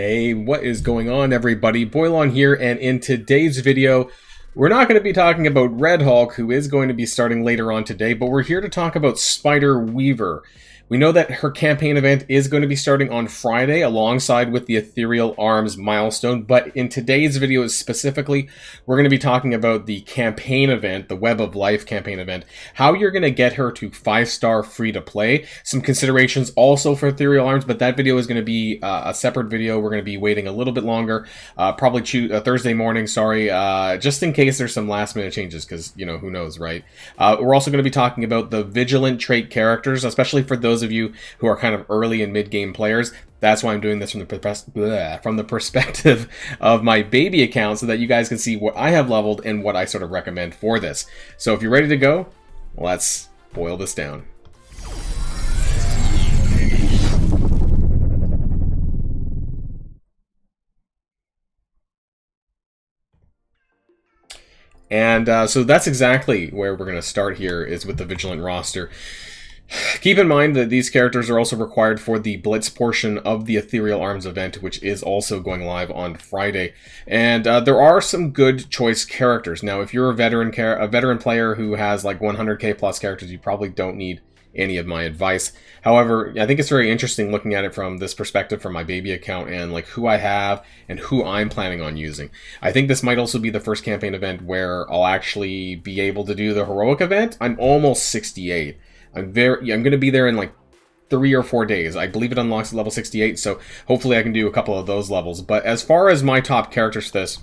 Hey, what is going on, everybody? Boilon here, and in today's video, we're not going to be talking about Red Hulk, who is going to be starting later on today, but we're here to talk about Spider-Weaver. We know that her campaign event is going to be starting on Friday alongside with the Ethereal Arms milestone, but in today's video specifically, we're going to be talking about the campaign event, the Web of Life campaign event, how you're going to get her to 5-star free-to-play, some considerations also for Ethereal Arms, but that video is going to be a separate video. We're going to be waiting a little bit longer, probably Thursday morning, just in case there's some last-minute changes, because, you know, who knows, right? We're also going to be talking about the Vigilant trait characters, especially for those of you who are kind of early and mid-game players. That's why I'm doing this from the perspective of my baby account, so that you guys can see what I have leveled and what I sort of recommend for this. So if you're ready to go, let's boil this down. And so that's exactly where we're going to start here, is with the Vigilant roster. Keep in mind that these characters are also required for the Blitz portion of the Ethereal Arms event, which is also going live on Friday. And there are some good choice characters. Now, if you're a veteran player who has like 100k plus characters, you probably don't need any of my advice. However, I think it's very interesting looking at it from this perspective from my baby account and like who I have and who I'm planning on using. I think this might also be the first campaign event where I'll actually be able to do the heroic event. I'm almost 68. I'm going to be there in like 3 or 4 days. I believe it unlocks at level 68, so hopefully I can do a couple of those levels. But as far as my top characters for this,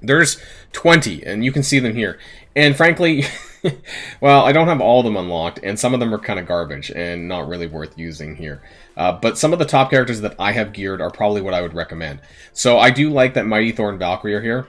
there's 20, and you can see them here. And frankly, well, I don't have all of them unlocked, and some of them are kind of garbage and not really worth using here. But some of the top characters that I have geared are probably what I would recommend. So I do like that Mighty Thor and Valkyrie are here.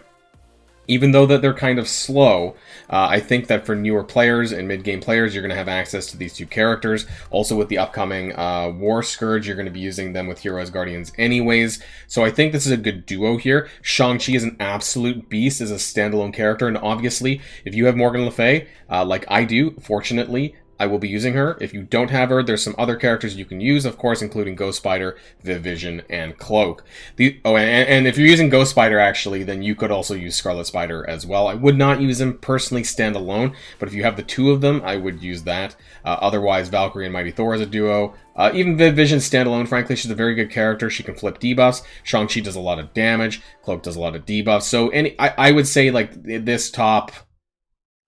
Even though that they're kind of slow, I think that for newer players and mid-game players, you're going to have access to these two characters. Also, with the upcoming War Scourge, you're going to be using them with Hero as Guardians anyways. So I think this is a good duo here. Shang-Chi is an absolute beast as a standalone character, and obviously, if you have Morgan Le Fay, like I do, fortunately, I will be using her. If you don't have her, there's some other characters you can use, of course, including Ghost Spider, Vision, and Cloak. And if you're using Ghost Spider, actually, then you could also use Scarlet Spider as well. I would not use them personally standalone, but if you have the two of them, I would use that. Otherwise, Valkyrie and Mighty Thor as a duo. Even Vision standalone, frankly, she's a very good character. She can flip debuffs. Shang-Chi does a lot of damage. Cloak does a lot of debuffs. So I would say, like, this top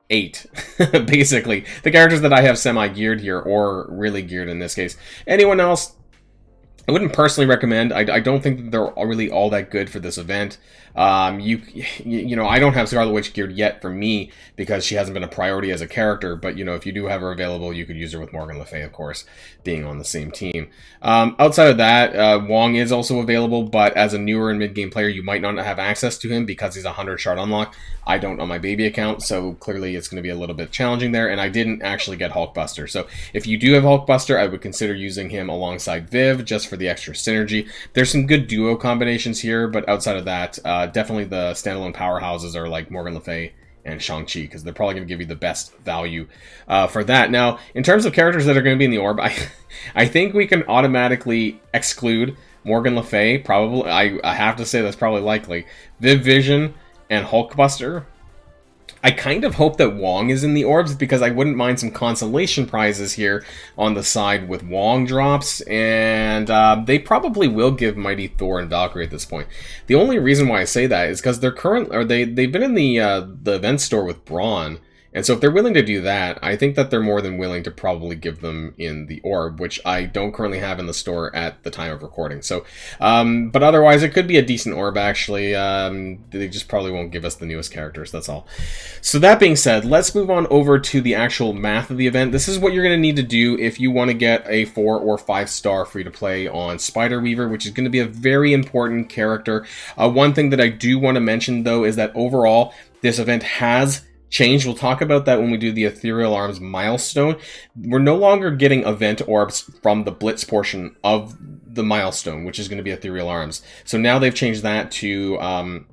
8, basically. The characters that I have semi-geared here, or really geared in this case. Anyone else, I wouldn't personally recommend. I don't think that they're really all that good for this event. You know, I don't have Scarlet Witch geared yet for me because she hasn't been a priority as a character, but you know, if you do have her available, you could use her with Morgan Le Fay, of course, being on the same team. Outside of that, Wong is also available, but as a newer and mid-game player, you might not have access to him because he's a 100 shard unlock. I don't on my baby account, so clearly it's going to be a little bit challenging there, and I didn't actually get Hulkbuster. So if you do have Hulkbuster, I would consider using him alongside Viv, just for the extra synergy. There's some good duo combinations here, but outside of that, definitely the standalone powerhouses are like Morgan Le Fay and Shang-Chi, because they're probably going to give you the best value for that. Now, in terms of characters that are going to be in the orb, I think we can automatically exclude Morgan Le Fay. Probably, I have to say that's probably likely. Vision and Hulkbuster. I kind of hope that Wong is in the orbs, because I wouldn't mind some consolation prizes here on the side with Wong drops, and they probably will give Mighty Thor and Valkyrie at this point. The only reason why I say that is because they've been in the event store with Braun. And so if they're willing to do that, I think that they're more than willing to probably give them in the orb, which I don't currently have in the store at the time of recording. So, but otherwise, it could be a decent orb, actually. They just probably won't give us the newest characters, that's all. So that being said, let's move on over to the actual math of the event. This is what you're going to need to do if you want to get a 4 or 5-star free-to-play on Spider-Weaver, which is going to be a very important character. One thing that I do want to mention, though, is that overall, this event has changed. We'll talk about that when we do the Ethereal Arms milestone. We're no longer getting event orbs from the Blitz portion of the milestone, which is going to be Ethereal Arms. So now they've changed that to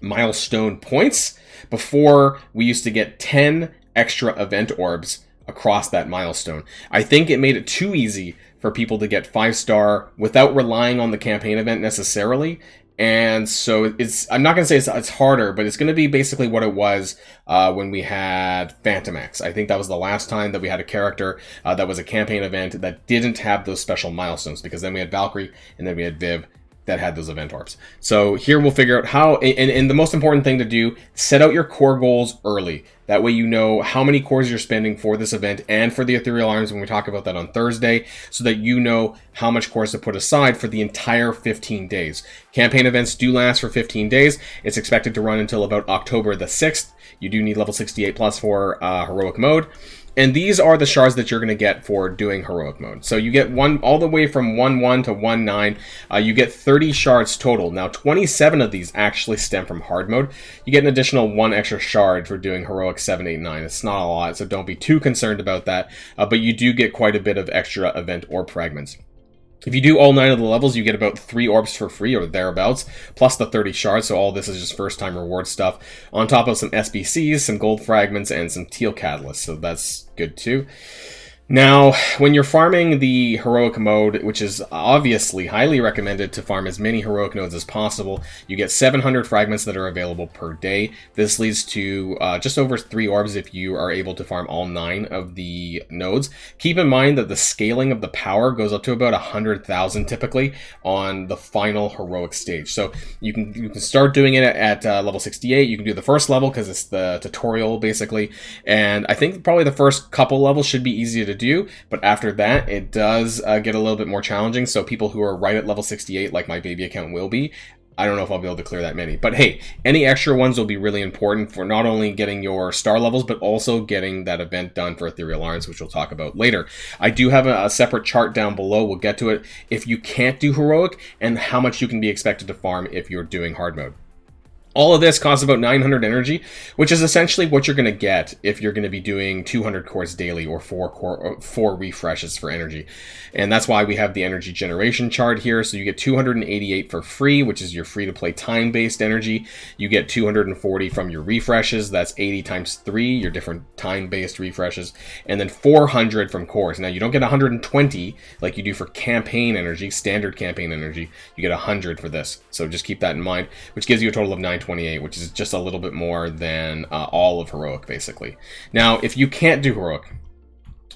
milestone points. Before, we used to get 10 extra event orbs across that milestone. I think it made it too easy for people to get 5-star without relying on the campaign event necessarily. And so I'm not going to say it's harder, but it's going to be basically what it was when we had Phantom X. I think that was the last time that we had a character that was a campaign event that didn't have those special milestones, because then we had Valkyrie and then we had Viv that had those event orbs. So here we'll figure out how, and the most important thing to do, set out your core goals early. That way you know how many cores you're spending for this event and for the Ethereal Arms when we talk about that on Thursday, so that you know how much cores to put aside for the entire 15 days. Campaign events do last for 15 days. It's expected to run until about October the 6th. You do need level 68 plus for heroic mode. And these are the shards that you're going to get for doing heroic mode. So you get one all the way from 1-1 to 1-9. You get 30 shards total. Now 27 of these actually stem from hard mode. You get an additional 1 extra shard for doing heroic 7, 8, 9. It's not a lot, so don't be too concerned about that. But you do get quite a bit of extra event orb fragments. If you do all 9 of the levels, you get about 3 orbs for free or thereabouts, plus the 30 shards, so all this is just first time reward stuff, on top of some SBCs, some gold fragments, and some teal catalysts, so that's good too. Now, when you're farming the heroic mode, which is obviously highly recommended to farm as many heroic nodes as possible, you get 700 fragments that are available per day. This leads to just over 3 orbs if you are able to farm all 9 of the nodes. Keep in mind that the scaling of the power goes up to about 100,000 typically on the final heroic stage. So you can start doing it at level 68. You can do the first level because it's the tutorial basically, and I think probably the first couple levels should be easy to do, but after that it does get a little bit more challenging. So people who are right at level 68, like my baby account will be, I don't know if I'll be able to clear that many, but hey, any extra ones will be really important for not only getting your star levels, but also getting that event done for Ethereal Arms, which we'll talk about later. I do have a separate chart down below, we'll get to it, if you can't do heroic and how much you can be expected to farm if you're doing hard mode. All of this costs about 900 energy, which is essentially what you're going to get if you're going to be doing 200 cores daily or 4 refreshes for energy. And that's why we have the energy generation chart here. So you get 288 for free, which is your free-to-play time-based energy. You get 240 from your refreshes. That's 80 times 3, your different time-based refreshes. And then 400 from cores. Now, you don't get 120 like you do for campaign energy, standard campaign energy. You get 100 for this. So just keep that in mind, which gives you a total of 928, which is just a little bit more than all of heroic basically. Now if you can't do heroic,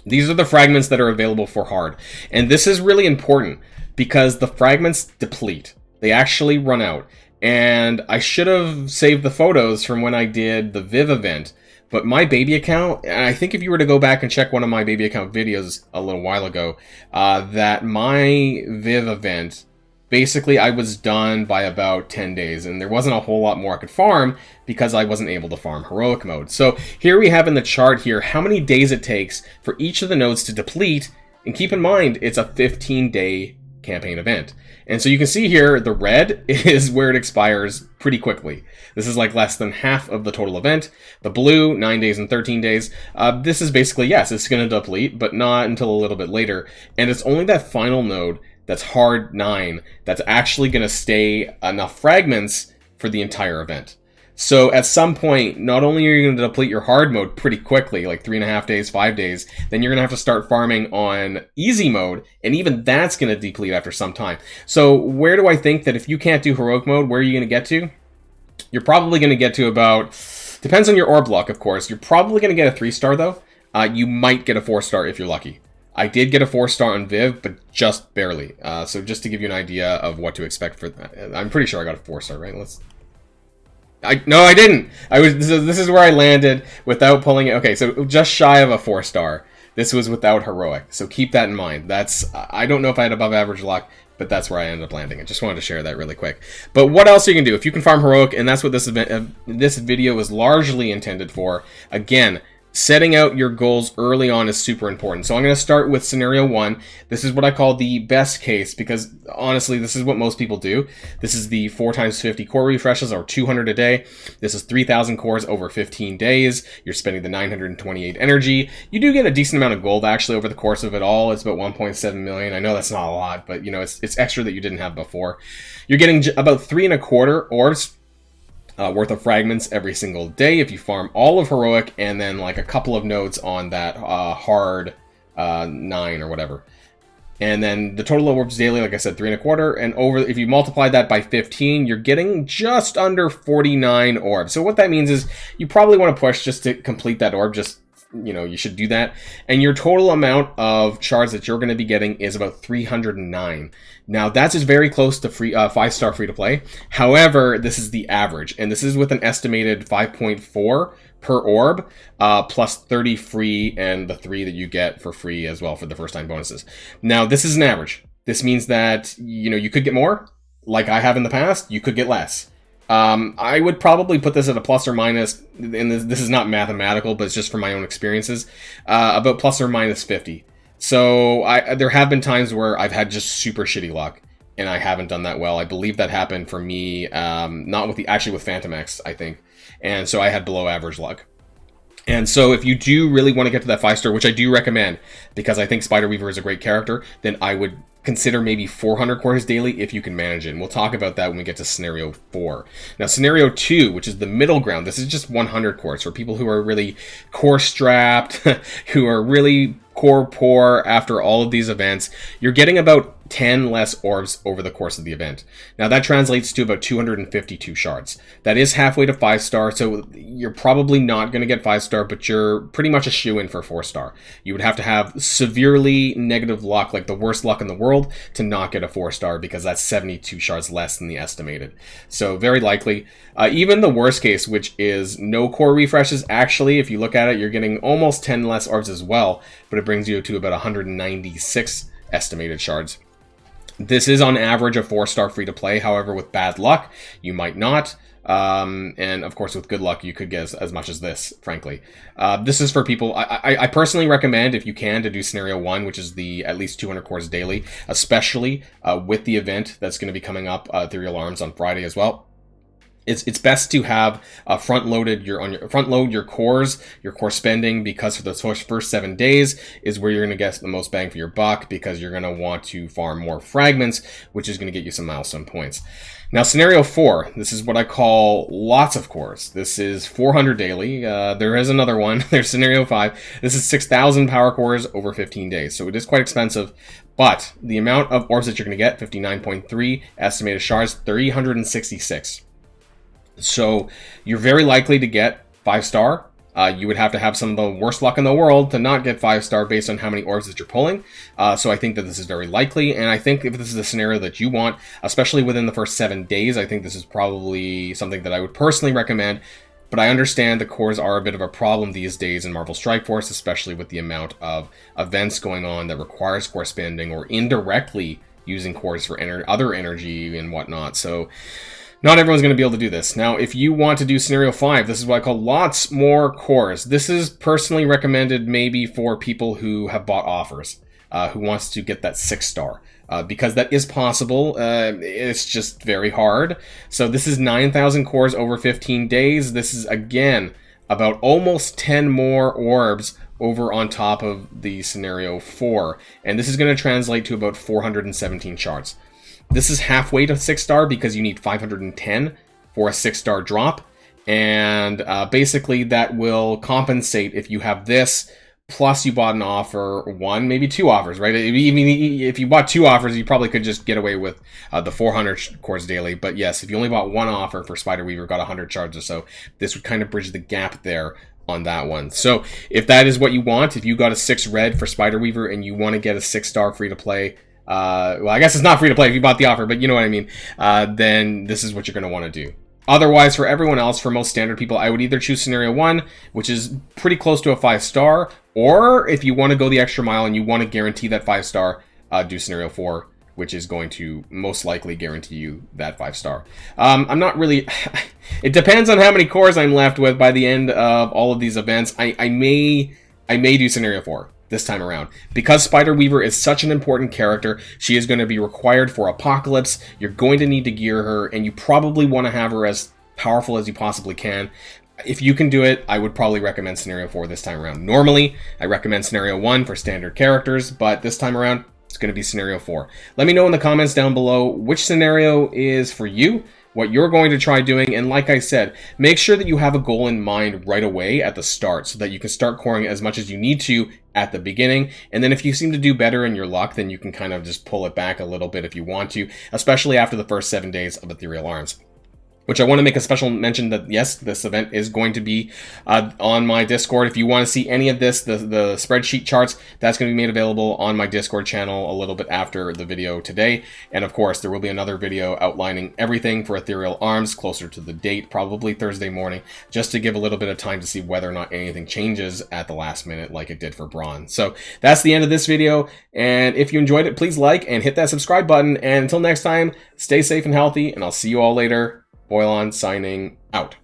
these are the fragments that are available for hard, and this is really important because the fragments deplete. They actually run out, and I should have saved the photos from when I did the Viv event, but my baby account, and I think if you were to go back and check one of my baby account videos a little while ago, that my Viv event, basically, I was done by about 10 days, and there wasn't a whole lot more I could farm because I wasn't able to farm heroic mode. So here we have in the chart here how many days it takes for each of the nodes to deplete, and keep in mind, it's a 15-day campaign event. And so you can see here, the red is where it expires pretty quickly. This is like less than half of the total event. The blue, 9 days and 13 days. This is basically, yes, it's going to deplete, but not until a little bit later. And it's only that final node that's hard 9 that's actually going to stay enough fragments for the entire event. So at some point, not only are you going to deplete your hard mode pretty quickly, like 3.5 days, 5 days, then you're going to have to start farming on easy mode, and even that's going to deplete after some time. So where do I think that if you can't do heroic mode, where are you going to get to? You're probably going to get to about, depends on your orb luck, of course. You're probably going to get a 3-star though. You might get a 4-star if you're lucky. I did get a 4-star on Viv, but just barely. So just to give you an idea of what to expect for that. I'm pretty sure I got a 4-star, right? No, I didn't. This is where I landed without pulling it. Okay, so just shy of a 4-star. This was without heroic. So keep that in mind. I don't know if I had above average luck, but that's where I ended up landing. I just wanted to share that really quick. But what else you can do? If you can farm heroic, and that's what this video is largely intended for. Again, setting out your goals early on is super important. So I'm going to start with scenario 1. This is what I call the best case, because honestly, this is what most people do. This is the 4 times 50 core refreshes, or 200 a day. This is 3,000 cores over 15 days. You're spending the 928 energy. You do get a decent amount of gold actually over the course of it all. It's about 1.7 million. I know that's not a lot, but you know, it's extra that you didn't have before. You're getting about 3.25 orbs worth of fragments every single day if you farm all of heroic, and then like a couple of nodes on that hard 9 or whatever. And then the total orbs daily, like I said, 3.25. And over, if you multiply that by 15, you're getting just under 49 orbs. So what that means is you probably want to push just to complete that orb. Just, you know, you should do that. And your total amount of shards that you're going to be getting is about 309. Now, that's just very close to free 5-star free-to-play. However, this is the average. And this is with an estimated 5.4 per orb, plus 30 free, and the 3 that you get for free as well for the first time bonuses. Now, this is an average. This means that, you know, you could get more, like I have in the past. You could get less. I would probably put this at a plus or minus, and this is not mathematical, but it's just from my own experiences, about plus or minus 50. So there have been times where I've had just super shitty luck, and I haven't done that well. I believe that happened for me, not with actually with Phantom X, I think. And so I had below average luck. And so if you do really want to get to that 5-star, which I do recommend, because I think Spider Weaver is a great character, then I would consider maybe 400 cores daily if you can manage it. And we'll talk about that when we get to Scenario 4. Now, Scenario 2, which is the middle ground, this is just 100 cores for people who are really core strapped, who are really core poor after all of these events. You're getting about 10 less orbs over the course of the event. Now that translates to about 252 shards. That is halfway to 5-star, so you're probably not going to get 5-star, but you're pretty much a shoo-in for 4-star. You would have to have severely negative luck, like the worst luck in the world, to not get a 4-star, because that's 72 shards less than the estimated. So very likely. Even the worst case, which is no core refreshes, actually, if you look at it, you're getting almost 10 less orbs as well, but it brings you to about 196 estimated shards. This is on average a 4-star free-to-play. However, with bad luck, you might not. And of course, with good luck, you could get as much as this, frankly. This is for people, I personally recommend, if you can, to do Scenario 1, which is the at least 200 cores daily, especially with the event that's going to be coming up, Ethereal Arms, on Friday as well. It's best to have front load your cores, your core spending, because for the first 7 days is where you're going to get the most bang for your buck, because you're going to want to farm more fragments, which is going to get you some milestone points. Now, Scenario 4, this is what I call lots of cores. This is 400 daily. There is another one. There's Scenario 5. This is 6,000 power cores over 15 days, so it is quite expensive. But the amount of orbs that you're going to get, 59.3, estimated shards, 366. So you're very likely to get 5-star. You would have to have some of the worst luck in the world to not get 5-star based on how many orbs that you're pulling. So I think that this is very likely. And I think if this is a scenario that you want, especially within the first 7 days, I think this is probably something that I would personally recommend. But I understand the cores are a bit of a problem these days in Marvel Strike Force, especially with the amount of events going on that requires core spending or indirectly using cores for other energy and whatnot. So not everyone's going to be able to do this. Now, if you want to do Scenario 5, this is what I call lots more cores. This is personally recommended maybe for people who have bought offers, who wants to get that 6-star. Because that is possible. It's just very hard. So this is 9,000 cores over 15 days. This is, again, about almost 10 more orbs over on top of the Scenario 4. And this is going to translate to about 417 shards. This is halfway to 6-star because you need 510 for a 6-star drop. And basically that will compensate if you have this, plus you bought an offer, one, maybe 2 offers, right? Even if you bought 2 offers, you probably could just get away with the 400 cores daily. But yes, if you only bought 1 offer for Spider Weaver, got 100 shards or so, this would kind of bridge the gap there on that one. So if that is what you want, if you got a 6 red for Spider Weaver and you want to get a 6-star free to play, well, I guess it's not free to play if you bought the offer, but you know what I mean, then this is what you're going to want to do. Otherwise, for everyone else, for most standard people, I would either choose Scenario 1, which is pretty close to a 5-star, or if you want to go the extra mile and you want to guarantee that 5-star, do Scenario 4, which is going to most likely guarantee you that 5-star. I'm not really... It depends on how many cores I'm left with by the end of all of these events. I may do Scenario 4 this time around. Because Spider Weaver is such an important character, she is going to be required for Apocalypse. You're going to need to gear her, and you probably want to have her as powerful as you possibly can. If you can do it, I would probably recommend Scenario 4 this time around. Normally, I recommend Scenario 1 for standard characters, but this time around, it's going to be Scenario 4. Let me know in the comments down below which scenario is for you. what you're going to try doing. And like I said, make sure that you have a goal in mind right away at the start so that you can start coring as much as you need to at the beginning. And then if you seem to do better in your luck, then you can kind of just pull it back a little bit if you want to, especially after the first 7 days of Ethereal Arms. Which I want to make a special mention that, yes, this event is going to be on my Discord. If you want to see any of this, the spreadsheet charts, that's going to be made available on my Discord channel a little bit after the video today. And of course, there will be another video outlining everything for Ethereal Arms closer to the date, probably Thursday morning, just to give a little bit of time to see whether or not anything changes at the last minute like it did for Bronze. So that's the end of this video. And if you enjoyed it, please like and hit that subscribe button. And until next time, stay safe and healthy, and I'll see you all later. Boilon signing out.